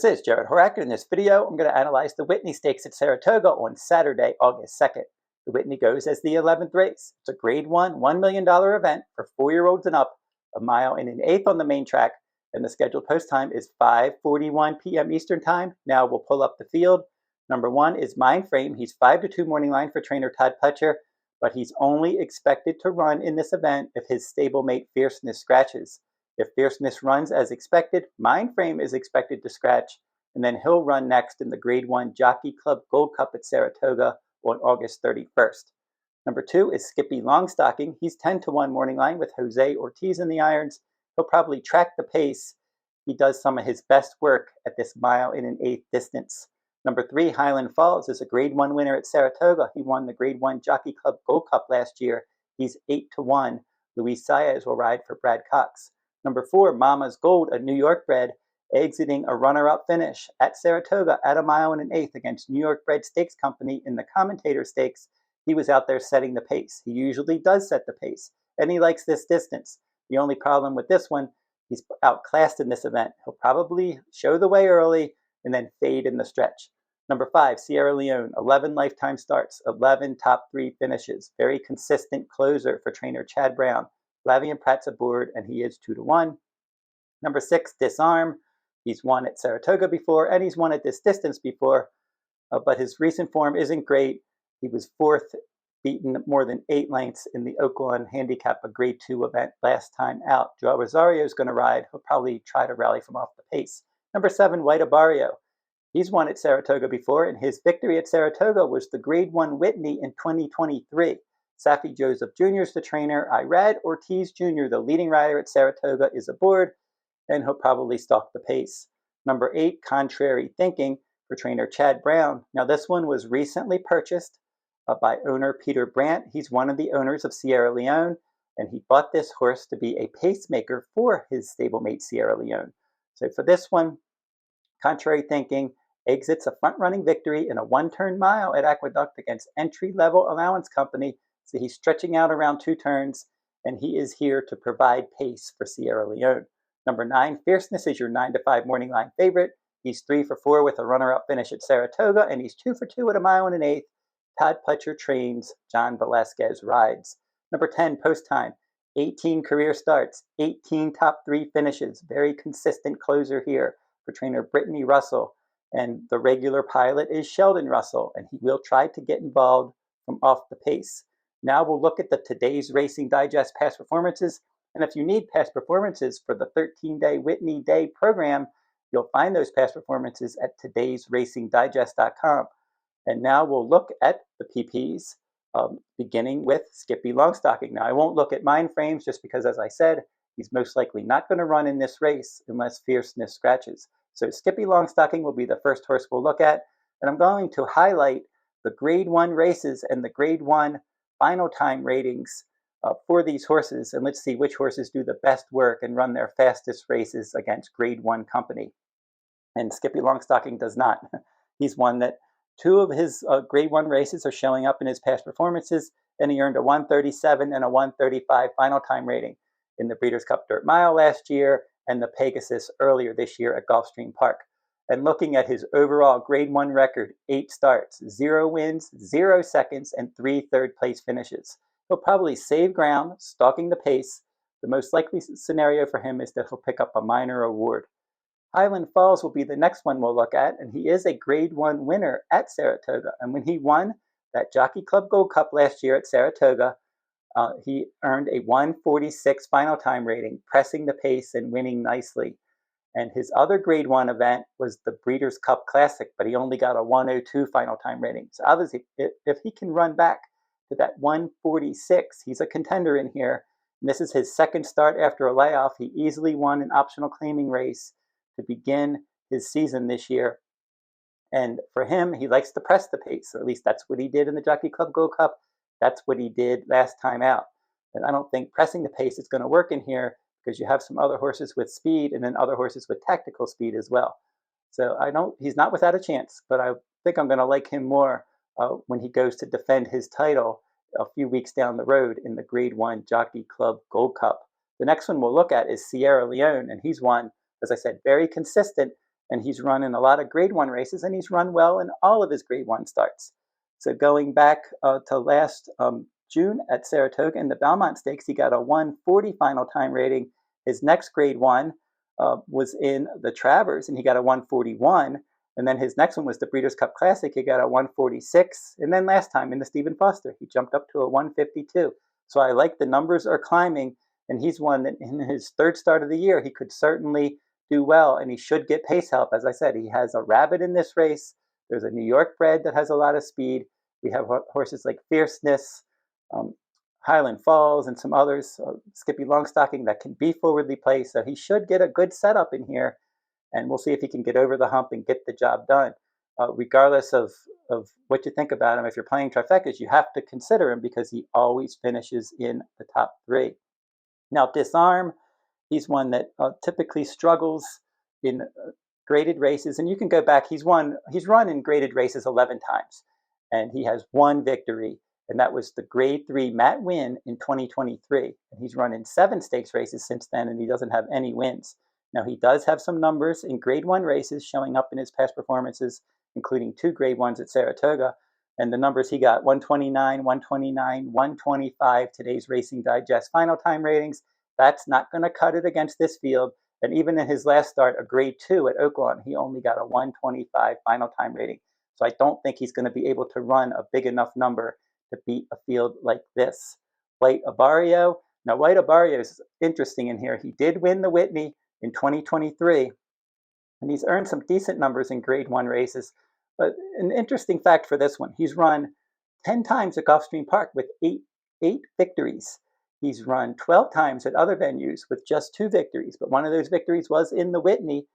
This is Jarrod Horak, and in this video I'm going to analyze the Whitney Stakes at Saratoga on Saturday, August 2nd. The Whitney goes as the 11th race. It's a Grade 1, $1 million event for 4-year-olds and up, a mile and an eighth on the main track, and the scheduled post time is 5:41 p.m. Eastern Time. Now we'll pull up the field. Number 1 is Mindframe. He's 5-2 morning line for trainer Todd Pletcher, but he's only expected to run in this event if his stablemate Fierceness scratches. If Fierceness runs as expected, Mindframe is expected to scratch, and then he'll run next in the Grade 1 Jockey Club Gold Cup at Saratoga on August 31st. Number 2 is Skippylongstocking. He's 10-1 morning line with Jose Ortiz in the irons. He'll probably track the pace. He does some of his best work at this mile and an eighth distance. Number 3, Highland Falls, is a Grade 1 winner at Saratoga. He won the Grade 1 Jockey Club Gold Cup last year. He's 8-1. Luis Saez will ride for Brad Cox. Number 4, Mama's Gold, a New York bred, exiting a runner-up finish at Saratoga at a mile and an eighth against New York bred stakes company in the Commentator Stakes. He was out there setting the pace. He usually does set the pace, and he likes this distance. The only problem with this one, he's outclassed in this event. He'll probably show the way early and then fade in the stretch. Number 5, Sierra Leone, 11 lifetime starts, 11 top 3 finishes. Very consistent closer for trainer Chad Brown. Flavien Prat's aboard, and he is 2-1. Number 6, Disarm. He's won at Saratoga before, and he's won at this distance before, but his recent form isn't great. He was 4th, beaten more than 8 lengths in the Oakland Handicap, a Grade 2 event last time out. Joe Rosario is going to ride. He'll probably try to rally from off the pace. Number 7, White Abarrio. He's won at Saratoga before, and his victory at Saratoga was the Grade 1 Whitney in 2023. Safi Joseph Jr. is the trainer. Jarrod Ortiz Jr., the leading rider at Saratoga, is aboard, and he'll probably stalk the pace. Number 8, Contrary Thinking, for trainer Chad Brown. Now this one was recently purchased by owner Peter Brandt. He's one of the owners of Sierra Leone, and he bought this horse to be a pacemaker for his stablemate Sierra Leone. So for this one, Contrary Thinking exits a front-running victory in a one-turn mile at Aqueduct against entry-level allowance company. So he's stretching out around 2 turns, and he is here to provide pace for Sierra Leone. Number 9, Fierceness, is your 9-5 morning line favorite. He's 3-4 with a runner-up finish at Saratoga, and he's 2-2 at a mile and an eighth. Todd Pletcher trains, John Velasquez rides. Number 10, Post Time, 18 career starts, 18 top 3 finishes. Very consistent closer here for trainer Brittany Russell. And the regular pilot is Sheldon Russell, and he will try to get involved from off the pace. Now we'll look at the Today's Racing Digest past performances. And if you need past performances for the 13-day Whitney Day program, you'll find those past performances at todaysracingdigest.com. And now we'll look at the PPs, beginning with Skippylongstocking. Now I won't look at Mindframes just because, as I said, he's most likely not going to run in this race unless Fierceness scratches. So Skippylongstocking will be the first horse we'll look at. And I'm going to highlight the Grade 1 races and the Grade 1 final time ratings for these horses, and let's see which horses do the best work and run their fastest races against Grade 1 company. And Skippylongstocking does not. He's won that 2 of his Grade 1 races are showing up in his past performances, and he earned a 137 and a 135 final time rating in the Breeders' Cup Dirt Mile last year and the Pegasus earlier this year at Gulfstream Park. And looking at his overall Grade 1 record, 8 starts, 0 wins, 0 seconds, and 3 third-place finishes. He'll probably save ground, stalking the pace. The most likely scenario for him is that he'll pick up a minor award. Highland Falls will be the next one we'll look at, and he is a Grade 1 winner at Saratoga. And when he won that Jockey Club Gold Cup last year at Saratoga, he earned a 146 final time rating, pressing the pace and winning nicely. And his other Grade 1 event was the Breeders' Cup Classic, but he only got a 102 final time rating. So obviously, if he can run back to that 146, he's a contender in here. And this is his second start after a layoff. He easily won an optional claiming race to begin his season this year. And for him, he likes to press the pace, or at least that's what he did in the Jockey Club Gold Cup. That's what he did last time out. And I don't think pressing the pace is going to work in here, because you have some other horses with speed and then other horses with tactical speed as well. So he's not without a chance, but I think I'm going to like him more when he goes to defend his title a few weeks down the road in the Grade 1 Jockey Club Gold Cup. The next one we'll look at is Sierra Leone, and he's won, as I said, very consistent and he's run in a lot of Grade 1 races, and he's run well in all of his Grade 1 starts. So going back to last June at Saratoga in the Belmont Stakes, he got a 140 final time rating. His next Grade 1 was in the Travers, and he got a 141. And then his next one was the Breeders' Cup Classic. He got a 146. And then last time in the Stephen Foster, he jumped up to a 152. So I like the numbers are climbing, and he's one that in his third start of the year, he could certainly do well, and he should get pace help. As I said, he has a rabbit in this race. There's a New York bred that has a lot of speed. We have horses like Fierceness, Highland Falls, and some others, Skippylongstocking, that can be forwardly placed. So he should get a good setup in here, and we'll see if he can get over the hump and get the job done. Regardless of what you think about him, if you're playing trifectas, you have to consider him because he always finishes in the top 3. Now, Disarm, he's one that typically struggles in graded races, and you can go back. He's run in graded races 11 times, and he has 1 victory, and that was the Grade 3 Matt win in 2023. And he's run in 7 stakes races since then, and he doesn't have any wins. Now, he does have some numbers in Grade 1 races showing up in his past performances, including 2 Grade 1s at Saratoga. And the numbers he got, 129, 129, 125, today's Racing Digest final time ratings. That's not going to cut it against this field. And even in his last start, a Grade 2 at Oaklawn, he only got a 125 final time rating. So I don't think he's going to be able to run a big enough number to beat a field like this. White Abarrio. Now, White Abarrio is interesting in here. He did win the Whitney in 2023, and he's earned some decent numbers in Grade 1 races. But an interesting fact for this one, he's run 10 times at Gulfstream Park with eight victories. He's run 12 times at other venues with just 2 victories, but one of those victories was in the Whitney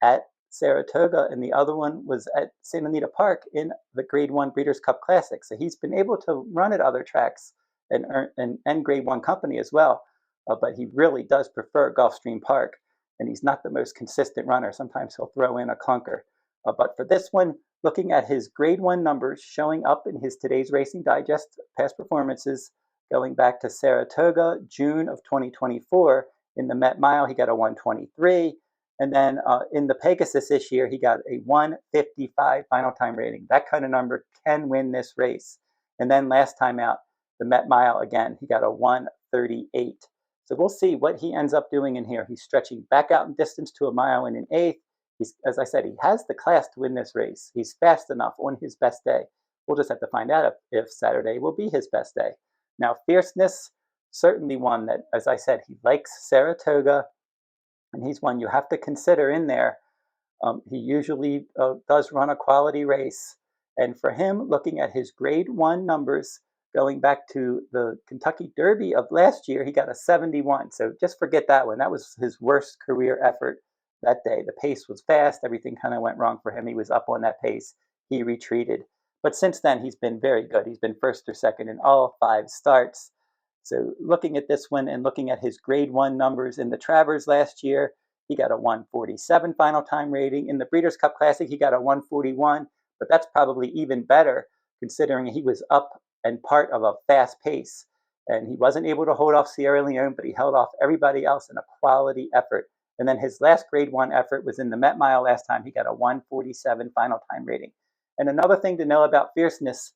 at Saratoga, and the other one was at Santa Anita Park in the Grade 1 Breeders' Cup Classic. So he's been able to run at other tracks and Grade 1 company as well, but he really does prefer Gulfstream Park, and he's not the most consistent runner. Sometimes he'll throw in a clunker. But for this one, looking at his Grade 1 numbers showing up in his Today's Racing Digest past performances, going back to Saratoga, June of 2024, in the Met Mile, he got a 123. And then in the Pegasus this year, he got a 155 final time rating. That kind of number can win this race. And then last time out, the Met Mile again, he got a 138. So we'll see what he ends up doing in here. He's stretching back out in distance to a mile and an eighth. As I said, he has the class to win this race. He's fast enough on his best day. We'll just have to find out if Saturday will be his best day. Now, Fierceness, certainly one that, as I said, he likes Saratoga, and he's one you have to consider in there. He usually does run a quality race. And for him, looking at his Grade 1 numbers, going back to the Kentucky Derby of last year, he got a 71. So just forget that one. That was his worst career effort that day. The pace was fast. Everything kind of went wrong for him. He was up on that pace. He retreated. But since then, he's been very good. He's been first or second in all 5 starts. So looking at this one and looking at his Grade 1 numbers in the Travers last year, he got a 147 final time rating. In the Breeders' Cup Classic, he got a 141. But that's probably even better considering he was up and part of a fast pace. And he wasn't able to hold off Sierra Leone, but he held off everybody else in a quality effort. And then his last Grade 1 effort was in the Met Mile last time. He got a 147 final time rating. And another thing to know about Fierceness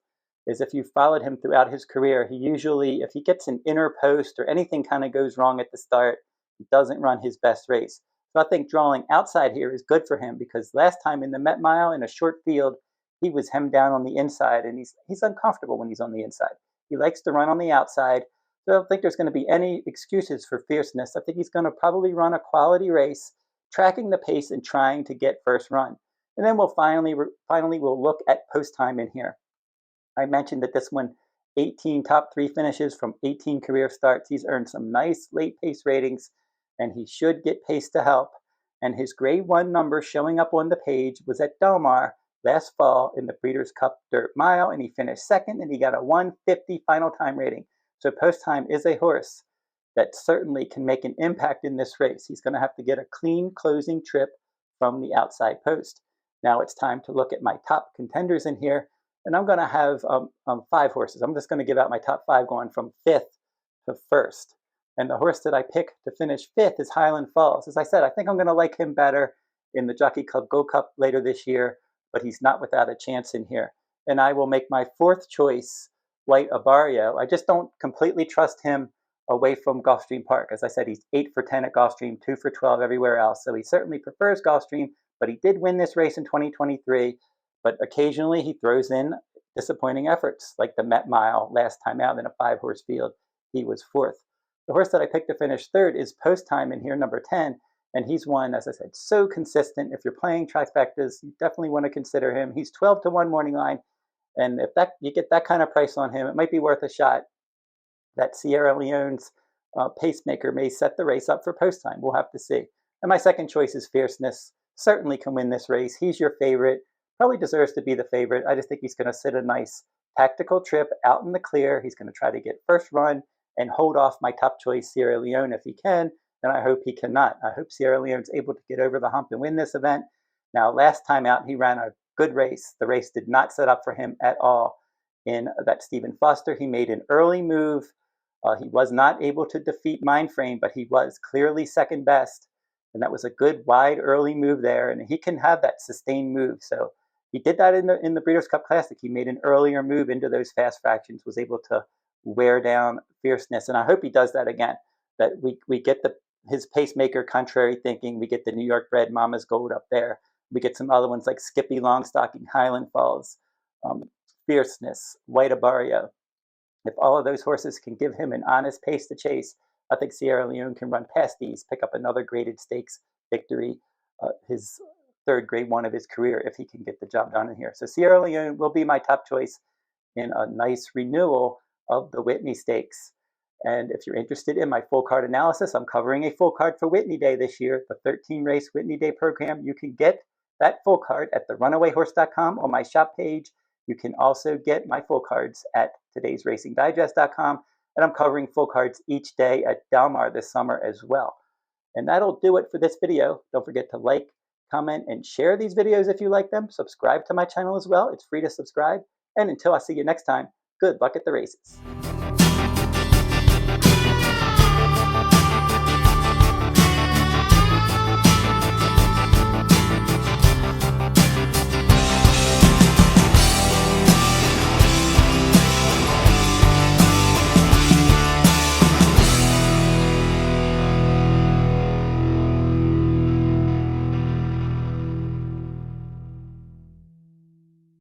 is if you followed him throughout his career, he usually, if he gets an inner post or anything kind of goes wrong at the start, he doesn't run his best race. So I think drawing outside here is good for him because last time in the Met Mile in a short field, he was hemmed down on the inside, and he's uncomfortable when he's on the inside. He likes to run on the outside. So I don't think there's going to be any excuses for Fierceness. I think he's going to probably run a quality race, tracking the pace and trying to get first run. And then we'll finally we'll look at post time in here. I mentioned that this one, 18 top 3 finishes from 18 career starts. He's earned some nice late pace ratings, and he should get pace to help. And his Grade 1 number showing up on the page was at Del Mar last fall in the Breeders' Cup Dirt Mile, and he finished second, and he got a 150 final time rating. So post time is a horse that certainly can make an impact in this race. He's going to have to get a clean closing trip from the outside post. Now it's time to look at my top contenders in here, and I'm going to have 5 horses. I'm just going to give out my top 5 going from 5th to 1st. And the horse that I pick to finish 5th is Highland Falls. As I said, I think I'm going to like him better, in the Jockey Club Gold Cup later this year, but he's not without a chance in here. And I will make my fourth choice White Abarrio. I just don't completely trust him away from Gulfstream Park. As I said, he's 8 for 10 at Gulfstream, 2 for 12 everywhere else. So he certainly prefers Gulfstream, but he did win this race in 2023. But occasionally he throws in disappointing efforts, like the Met Mile last time out in a 5-horse field. He was 4th. The horse that I picked to finish 3rd is Post Time in here, number 10. And he's one, as I said, so consistent. If you're playing trifectas, you definitely want to consider him. He's 12 to 1 morning line. And if you get that kind of price on him, it might be worth a shot. That Sierra Leone's pacemaker may set the race up for Post Time. We'll have to see. And my second choice is Fierceness. Certainly can win this race. He's your favorite. Probably deserves to be the favorite. I just think he's going to sit a nice tactical trip out in the clear. He's going to try to get first run and hold off my top choice, Sierra Leone, if he can. And I hope he cannot. I hope Sierra Leone's able to get over the hump and win this event. Now, last time out, he ran a good race. The race did not set up for him at all in that Stephen Foster. He made an early move. He was not able to defeat Mindframe, but he was clearly second best. And that was a good wide early move there. And he can have that sustained move. So he did that in the Breeders' Cup Classic. He made an earlier move into those fast fractions, was able to wear down Fierceness. And I hope he does that again, that we get his pacemaker contrary thinking. We get the New York bred Mama's Gold up there. We get some other ones like Skippylongstocking, Highland Falls, Fierceness, White Abarrio. If all of those horses can give him an honest pace to chase, I think Sierra Leone can run past these, pick up another graded stakes victory, his 3rd grade 1 of his career, if he can get the job done in here. So Sierra Leone will be my top choice in a nice renewal of the Whitney Stakes. And if you're interested in my full card analysis, I'm covering a full card for Whitney Day this year, the 13-race Whitney Day program. You can get that full card at therunawayhorse.com on my shop page. You can also get my full cards at todaysracingdigest.com. And I'm covering full cards each day at Del Mar this summer as well. And that'll do it for this video. Don't forget to like, comment, and share these videos if you like them. Subscribe to my channel as well. It's free to subscribe. And until I see you next time, good luck at the races.